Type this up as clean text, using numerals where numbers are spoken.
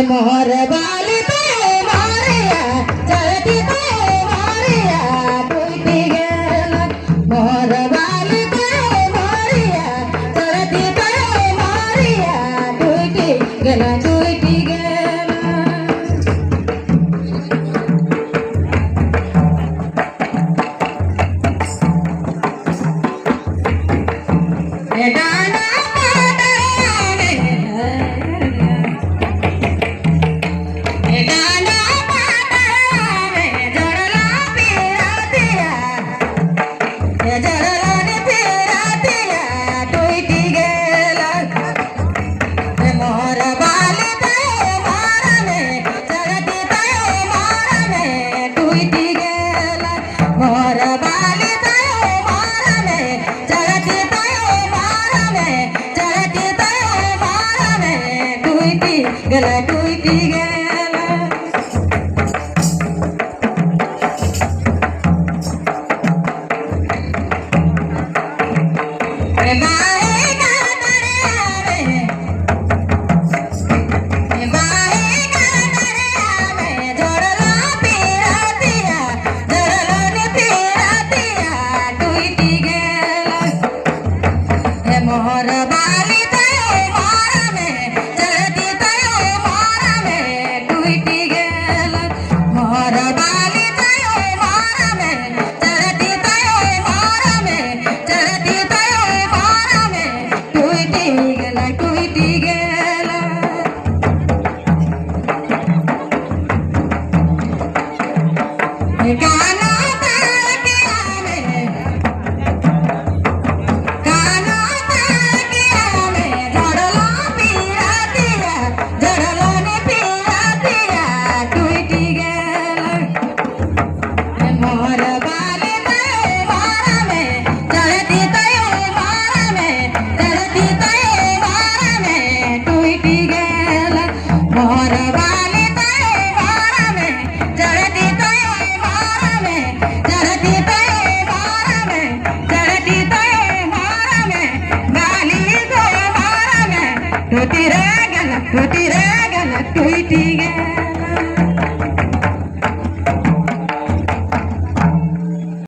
मोहर बाली पे मारिया चलती पे मारिया टूटी गेला मोहर बाली पे मारिया चलती पे मारिया टूटी गेला टूटी गेला डाना गला टूटी गेला रे बाए का तरे आवे रे बाए का तरे आवे जोड़ला पीरातिया जोड़ला ने पीरातिया टूटी गेला रे मोहर बाली ते मारा में चलती टूटी गेला मोहर बाली तयो मारा में चलती तयो मारा में चलती तयो मारा में टूटी गेला टूटी गेला काना तार के आवे काना तार के आवे जड़ला पीरातिया जड़ला ने पीरातिया टूटी गेला मोहर बाली तयो मारा में चलती तयो मारा में